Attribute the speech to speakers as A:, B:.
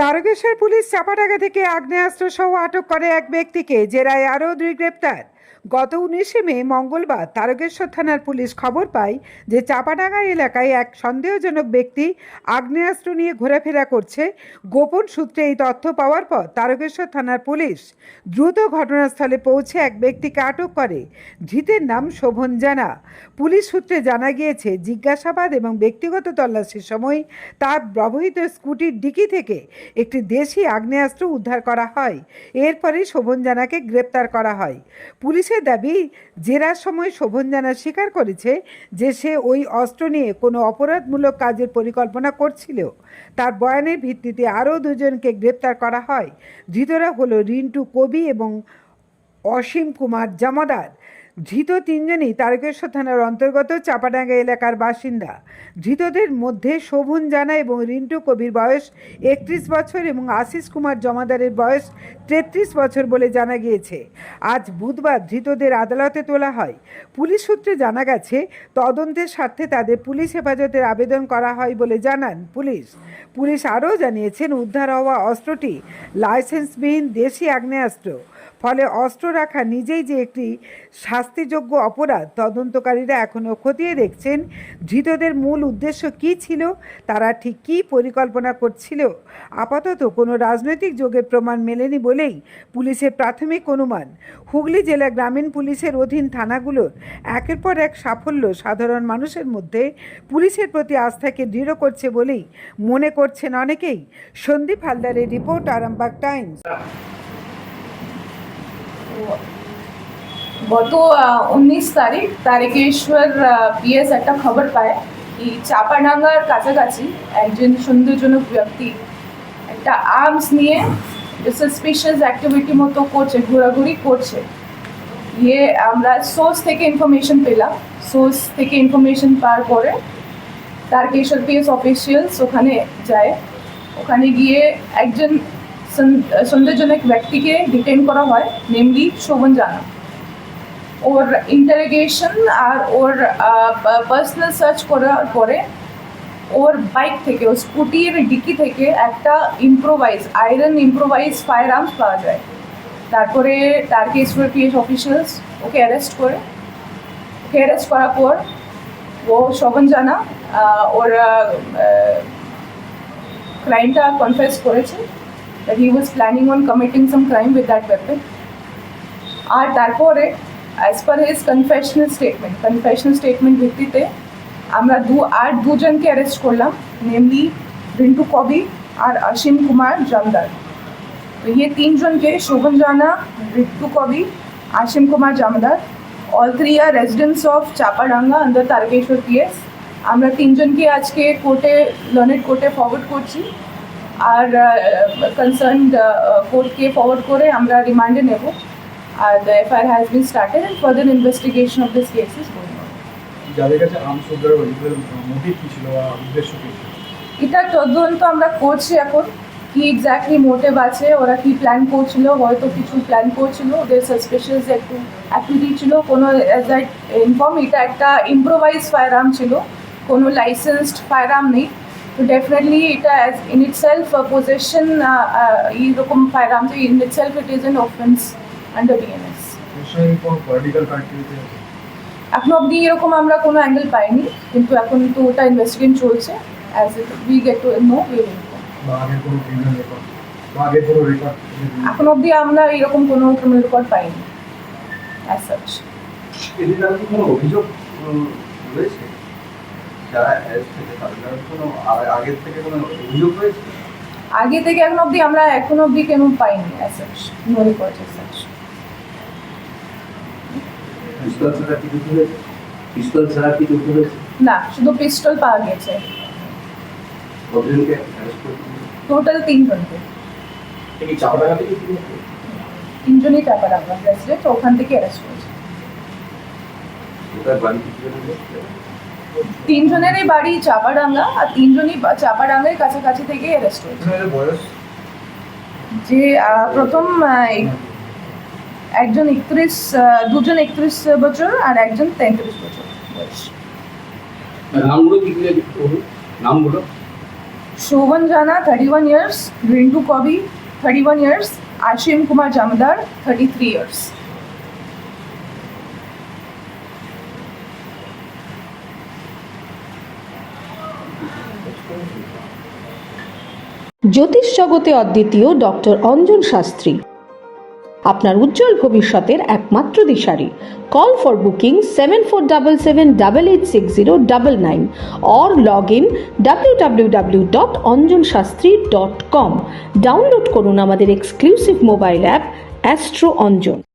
A: Tarakeswar police Chapadanga থেকে আগ্নেয়াস্ত্র সহ আটক করে এক ব্যক্তিকে, জেরায় আরও 2 গ্রেপ্তার। গত 19শে মে মঙ্গলবার তারকেশ্বর থানার পুলিশ খবর পায় যে চাপাডাঙ্গা এলাকায় এক সন্দেহজনক ব্যক্তি আগ্নেয়াস্ত্র নিয়ে ঘোরাফেরা করছে। গোপন সূত্রে এই তথ্য পাওয়ার পর তারকেশ্বর থানার পুলিশ দ্রুত ঘটনাস্থলে পৌঁছে এক ব্যক্তিকে আটক করে। ধৃতের নাম শোভন জানা। পুলিশ সূত্রে জানা গিয়েছে, জিজ্ঞাসাবাদ এবং ব্যক্তিগত তল্লাশির সময় তার ব্যবহৃত স্কুটির ডিকি থেকে একটি দেশি আগ্নেয়াস্ত্র উদ্ধার করা হয়। এরপরে শোভন জানাকে গ্রেপ্তার করা হয়। পুলিশের দাবি, জেরার সময় শোভন জানা স্বীকার করেছে যে সে ওই অস্ত্র নিয়ে কোনো অপরাধমূলক কাজের পরিকল্পনা করছিল। তার বয়ানের ভিত্তিতে আরও 2 জনকে গ্রেপ্তার করা হয়। ধৃতরা হলো রিন্টু কবি এবং অসীম কুমার জমাদার। ধৃত 3 জনই তারকেশ্বর থানার অন্তর্গত চাপাডাঙ্গা এলাকার বাসিন্দা। ধৃতদের মধ্যে শোভন জানা এবং রিন্টু কবির বয়স 31 বছর এবং আশিস কুমার জমাদারের বয়স 33 বছর বলে জানা গিয়েছে। আজ বুধবার ধৃতদের আদালতে তোলা হয়। পুলিশ সূত্রে জানা গেছে, তদন্তের স্বার্থে তাদের পুলিশ হেফাজতের আবেদন করা হয় বলে জানান পুলিশ আরও জানিয়েছেন, উদ্ধার হওয়া অস্ত্রটি লাইসেন্সবিহীন দেশি আগ্নেয়াস্ত্র। ফলে অস্ত্র রাখা নিজেই যে একটি শাস্তিযোগ্য অপরাধ। তদন্তকারীরা এখনও খতিয়ে দেখছেন ধৃতদের মূল উদ্দেশ্য কী ছিল, তারা ঠিক কী পরিকল্পনা করছিল। আপাতত কোনো রাজনৈতিক যোগের প্রমাণ মেলেনি বলেই পুলিশের প্রাথমিক অনুমান। হুগলি জেলা গ্রামীণ পুলিশের অধীন থানাগুলোর একের পর এক সাফল্য সাধারণ মানুষের মধ্যে পুলিশের প্রতি আস্থাকে দৃঢ় করছে বলেই মনে করছেন অনেকেই। সন্দীপ হালদারের রিপোর্ট, আরামবাগ টাইমস।
B: গত 19 তারিখ তারকেশ্বর পিএস একটা খবর পায় কি চাপাডাঙ্গার কাছাকাছি একজন সন্দেহজনক ব্যক্তি একটা আর্মস নিয়ে সাসপিশিয়াস অ্যাক্টিভিটি মতো করছে, ঘোরাঘুরি করছে। আমরা সোর্স থেকে ইনফরমেশন পেলাম। সোর্স থেকে ইনফরমেশন পাওয়ার পরে তারকেশ্বর পিএস অফিসিয়ালস ওখানে যায়। ওখানে গিয়ে একজন সন্দেহজনক ব্যক্তিকে ডিটেইন করা হয়, নেমলি শোভন জানা। ওর ইন্টারোগেশন আর ওর পার্সোনাল সার্চ করার পরে ওর বাইক থেকে, ওর স্কুটির ডিকি থেকে একটা আয়রন ইম্প্রোভাইজ ফায়ার আর্মস পাওয়া যায়। তারপরে তারকেশ্বর পিএস অফিসিয়ালস ওকে অ্যারেস্ট করার পর ও শোভন জানা ওর ক্রাইমটা কনফেস করেছে that he was planning on committing some crime with that weapon. আর তারপরে as per his confessional statement ভিত্তিতে আমরা দুজনকে অ্যারেস্ট করলাম, নেমলি রিন্টু কবি আর অসীম কুমার জমদার। তো ये 3 জনকে, Sovan Jana, Rintu Kabi, Asim Kumar Jamadar, all 3 are residents of Chapadanga under Tarakeswar PS. আমরা 3 জনকে আজকে লর্নেড কোর্টে ফরওয়ার্ড করছি আর কনসার্নড কোর্টকে ফরওয়ার্ড করে আমরা রিমান্ডে নেব। আর the FIR has been started and further investigation of this case is going on.
C: যাদের কাছে আর্মস উদ্ধারের মোটিভ কী ছিল বা উদ্দেশ্য কী ছিল,
B: এটা তদন্ত আমরা করছি এখন। কি এক্স্যাক্টলি মোটিভ আছে, ওরা কি প্ল্যান করছিল, হয়তো কিছু প্ল্যান করছিল, ওদের সাসপিশিয়াস একটু অ্যাক্টিভিটি ছিল। কোনো অ্যাজ আই ইনফর্ম, এটা একটা ইম্প্রোভাইজ ফায়ার আর্ম ছিল, কোনো লাইসেন্সড ফায়ার আর্ম নেই। তো ডেফিনেটলি এটা ইন ইটসেলফ পজেশন এইরকম fire arms in itself it is an offence under BNS.
C: Political party
B: এখন অবধি এরকম আমরা কোনো অ্যাঙ্গেল পাইনি, কিন্তু এখন তো ওটা ইনভেস্টিগেশন চলছে। As we get to know we will inform. এখন অবধি আমরা এরকম কোনো ক্রিমিনাল রেকর্ড পাইনি অ্যাজ সাচ।
D: কোনো অভিযোগ রয়েছে যারা অ্যারেস্ট হয়েছে তাদের কোনো আগের থেকে কোনো অভিযোগ রয়েছে?
B: আগে থেকে এখন অবধি কেন পাইনি as such, no record as such.
D: পিস্তল ছাড়া কি যুদ্ধ হয়েছে?
B: না, শুধু পিস্তল পাওয়া গেছে।
D: কতজনকে অ্যারেস্ট করেছে?
B: টোটাল 3 জনকে।
C: এই চাপাডাঙ্গা থেকে
B: 3 জনই চাপাডাঙ্গা রেসিডেন্ট, ওখান থেকে অ্যারেস্ট করেছে।
D: ওটার বাড়ি কিছু
B: 3 জনেরই বাড়ি চাপাডাঙ্গা আর 3 জনই চাপাডাঙ্গার কাছাকাছি থেকে অ্যারেস্ট হয়েছে।
C: বয়স
B: যে প্রথম একজন 2জন 31 বছর আর একজন 33 বছর বয়স।
D: নামগুলো কি নামগুলো
B: Shovan Jana, 31 years. Rintu Kobi, 31 years. Ashim Kumar Jamdar, 33 years.
E: জ্যোতিষ জগতে অদ্বিতীয় ডক্টর অঞ্জন শাস্ত্রী আপনার উজ্জ্বল ভবিষ্যতের একমাত্র দিশারি। Call for booking 7477886099 or log in www.anjanshastri.com। Download করুন আমাদের exclusive mobile app Astro Anjan.